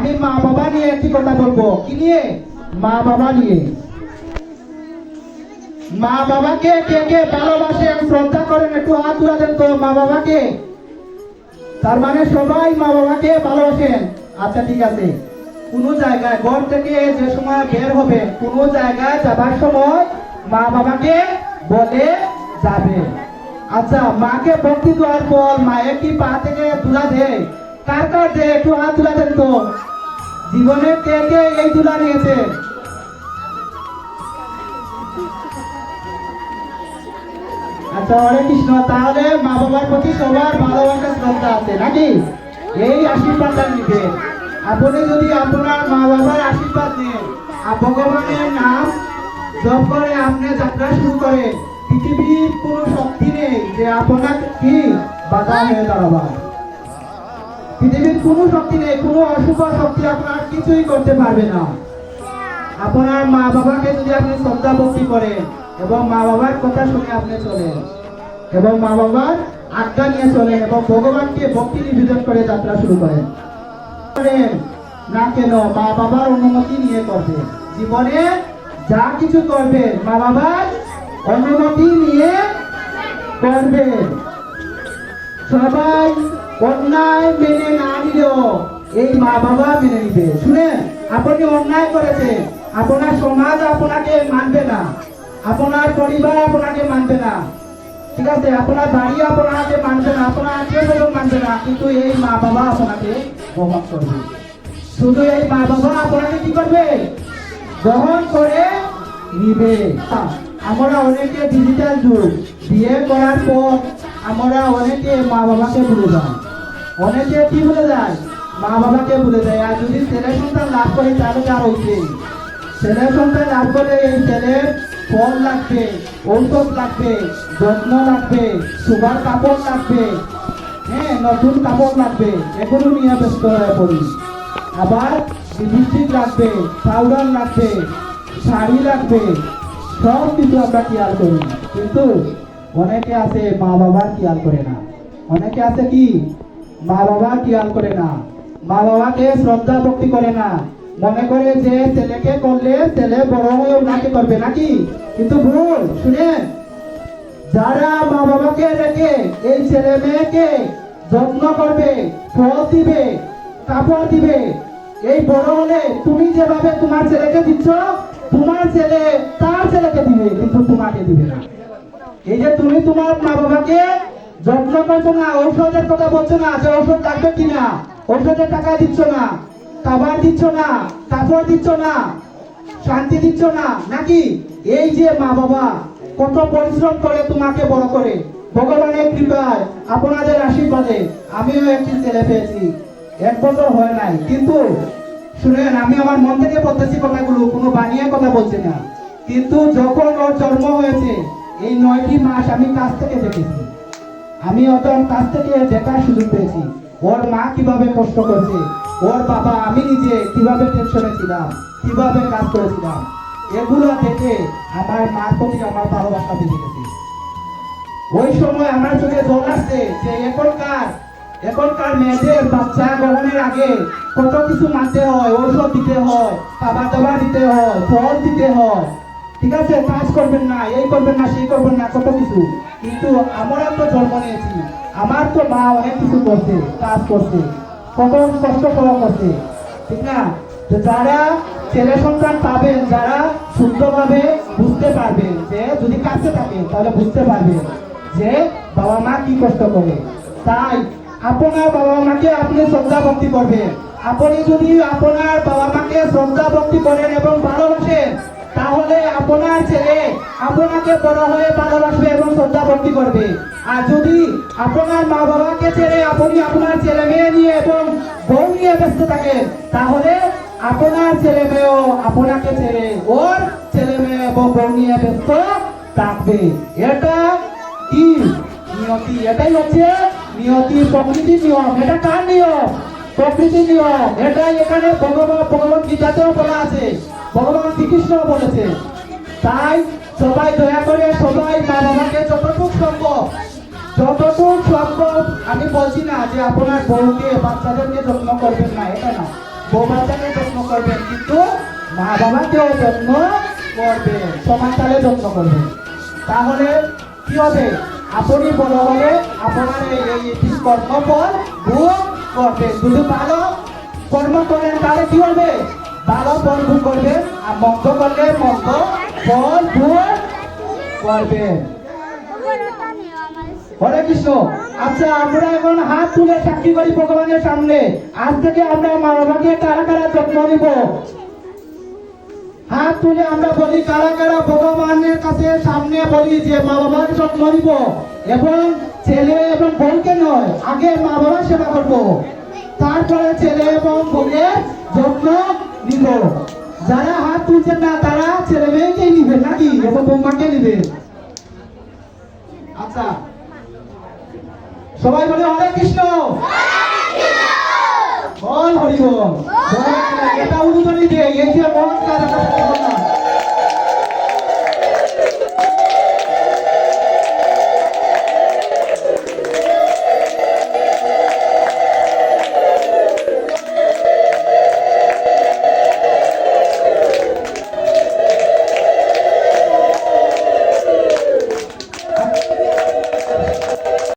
আমি মা বাবা নিয়ে একটি কথা বলবো। কি নিয়ে? মা বাবা নিয়ে। মা বাবাকে কে কে ভালোবাসেন, শ্রদ্ধা করেন, একটু হাত তুলে দেন তো মা বাবাকে। তার মানে সবাই মা বাবাকে ভালোবাসেন। আচ্ছা ঠিক আছে। কোন জায়গায় ঘর থেকে যে সময় বের হবে, কোন জায়গায় যাবার সময় মা বাবাকে বলে যাবে। আচ্ছা, মাকে ভক্তি দেওয়ার পর মায়ের কি পা থেকে তুলা দেয়? কার কার দেয়? একটু হাত তুলে দেন তো। জীবনে কে কে এই তুলা নিয়েছে? আচ্ছা, হরে কৃষ্ণ। তাহলে মা বাবার প্রতি সবার ভালোবাসা শ্রদ্ধা আছে নাকি? এই আশীর্বাদটা নিবে। আপনি যদি আপনার মা বাবার আশীর্বাদ নেন, ভগবানের নাম জপ করে আপনি যাত্রা শুরু করেন, পৃথিবীর কোনো শক্তি নেই যে আপনাকে কি বাধা হয়ে দাঁড়াবার। পৃথিবীর কোনো শক্তি নেই, কোনো অশুভ শক্তি আপনার কিছুই করতে পারবে না। আপনার মা বাবাকে যদি আপনি শ্রদ্ধা ভক্তি করেন এবং মা বাবার কথা শুনে আপনি চলেন এবং মা বাবার আজ্ঞা নিয়ে চলেন এবং ভগবানকে ভক্তি নিবেদন করে যাত্রা শুরু করেন না কেন, মা বাবার অনুমতি নিয়ে করবে। জীবনে যা কিছু করবে মা বাবার অনুমতি নিয়ে করবে। সবাই অন্যায় মেনে না নিলেও এই মা বাবা মেনে নিবে। শুনেন, আপনি অন্যায় করেছেন, আপনার সমাজ আপনাকে মানবে না, আপনার পরিবার আপনাকে মানবে না, ঠিক আছে, আপনার বাড়ি আপনাকে মানবে না, আপনার আত্মীয় স্বজন মানবে না, কিন্তু এই মা বাবা আপনাকে গ্রহণ করবে। শুধু এই মা বাবা আপনাকে কি করবে? গ্রহণ করে নিবে। আমরা অনেকে ডিজিটাল যুগ, বিয়ে করার পর আমরা অনেকে মা বাবাকে ভুলে যাই। অনেকে কি ভুলে যায়? মা বাবাকে ভুলে যায়। আর যদি ছেলে সন্তান লাভ করে তাহলে তার হইছে, ছেলে সন্তান লাভ করে এই ছেলের ফল লাগবে, ঔষধ লাগবে, যত্ন লাগবে, সুগার কাপড় লাগবে, হ্যাঁ, নতুন কাপড় লাগবে, এগুলো নিয়ে ব্যস্ত হয়ে পড়ি। আবার লিপস্টিক লাগবে, পাউডার লাগবে, শাড়ি লাগবে, সব কিছু আমরা খেয়াল করি। কিন্তু অনেকে আছে মা বাবার খেয়াল করে না। অনেকে আছে কি মা বাবা খেয়াল করে না, মা বাবাকে শ্রদ্ধা ভক্তি করে না। মনে করে যে ছেলেকে করলে ছেলে বড় হয়ে ওনাকে করবে নাকি? কিন্তু ভুল। শুনেন, যারা মা বাবাকে রেখে এই ছেলে মেয়েকে যত্ন করবে, ফল দিবে, কাপড় দিবে, এই বড় হলে তুমি যেভাবে তোমার ছেলেকে দিচ্ছ, তোমার ছেলে তার ছেলেকে দিবে, কিন্তু তোমাকে দিবে না। এই যে তুমি তোমার মা বাবাকে যত্ন করছো না, ঔষধের কথা বলছো না যে ঔষধ লাগবে কিনা, ঔষধের টাকা দিচ্ছ না, খাবার দিচ্ছ না, কাপড় দিচ্ছ না, শান্তি দিচ্ছ না নাকি? এই যে মা বাবা কত পরিশ্রম করে তোমাকে বড় করে, ভগবানের কৃপায় আপনাদের আশীর্বাদে আমিও একটি ছেলে পেয়েছি। 1 বছর হয় নাই, কিন্তু শুনেন, আমি আমার মন থেকে বলতেছি কথাগুলো, কোনো বানিয়ে কথা বলছি না। কিন্তু যখন ওর জন্ম হয়েছে, এই 9টি মাস আমি কাছ থেকে দেখেছি। আমি ওর কাছ থেকে দেখার সুযোগ পেয়েছি, ওর মা কিভাবে কষ্ট করছে, ওর বাবা, আমি নিজে কিভাবে টেনশনে ছিলাম, কিভাবে কাজ করেছিলাম। এগুলো দেখে আমার মার প্রতি আমার ভালোবাসা বেড়ে গেছে। ওই সময় আমার চোখে জল আসছে যে এখনকার মেয়েদের বাচ্চা গ্রহণের আগে কত কিছু মানতে হয়, ঔষধ দিতে হয়, খাবার দাবার দিতে হয়, ফল দিতে হয়, ঠিক আছে, কাজ করবেন না, এই করবেন না, সেই করবেন না, কত কিছু। কিন্তু আমরা তো জন্ম নিয়েছি, আমার তো মা অনেক কিছু করছে, কাজ করছে, কত কষ্ট করা করছে, ঠিক না? তো যারা ছেলে সন্তান পাবেন, যারা শুদ্ধভাবে বুঝতে পারবেন, যে যদি কাছে থাকে তাহলে বুঝতে পারবেন যে বাবা মা কি কষ্ট করে। তাই আপনার বাবা মাকে আপনি শ্রদ্ধা ভক্তি করবেন। আপনি যদি আপনার বাবা মাকে শ্রদ্ধা ভক্তি করেন এবং ভালোবাসেন, তাহলে আপনার ছেলে আপনাকে বড় হয়ে ভালোবাসবে এবং শ্রদ্ধা ভক্তি করবে। আর যদি আপনার মা বাবাকে ছেড়ে আপনি আপনার ছেলে মেয়ে নিয়ে এবং বউ নিয়ে ব্যস্ত থাকেন, তাহলে আপনার ছেলে মেয়েও আপনাকে ছেড়ে ওর ছেলে মেয়ে এবং বউ নিয়ে ব্যস্ত থাকবে। এটা কি নিয়তি? এটাই হচ্ছে নিয়তি, প্রকৃতির নিয়ম। এটা কার নিয়ম? প্রকৃতির নিয়ম। এটাই এখানে ভগবান গীতাতেও বলা আছে, ভগবান শ্রীকৃষ্ণ বলেছে। তাই সবাই দয়া করে সবাই মা বাবাকে যতটুকু সম্ভব, আমি বলছি না যে আপনার বউকে বাচ্চাদেরকে যত্ন করবেন না, এটা না, বউ বাচ্চাকে যত্ন করবেন, কিন্তু মা বাবাকেও যত্ন করবেন, সমান তালে যত্ন করবেন। তাহলে কি হবে? আপনি বড় হলে আপনার এই কর্মফল ভোগ করবেন। যদি ভালো কর্ম করেন তাহলে কি হবে? ভালো ফল ভোগ করবেন, আর মন্দ করলে মন্দ ফল ভোগ করবেন। হরে কৃষ্ণ। আচ্ছা, আমরা এখন হাত তুলে সাক্ষী করি ভগবানের সামনে, আজ থেকে আমরা মা বাবাকে কারা কারা যত্ন নিব। হাত তুলে আমরা বলি কারা কারা ভগবানের কাছে সামনে বলি যে মা বাবার যত্ন নিব, এবং ছেলে এবং বউকে নয়, আগে মা বাবার সেবা করব, তারপরে ছেলে এবং বউয়ের যত্ন নিব। যারা হাত তুলছেন না তারা ছেলে মেয়েকেই নিবেন নাকি, এবং বৌমাকে নিবেন? আচ্ছা, সবাই বলে হরে কৃষ্ণ, বল হরি বল।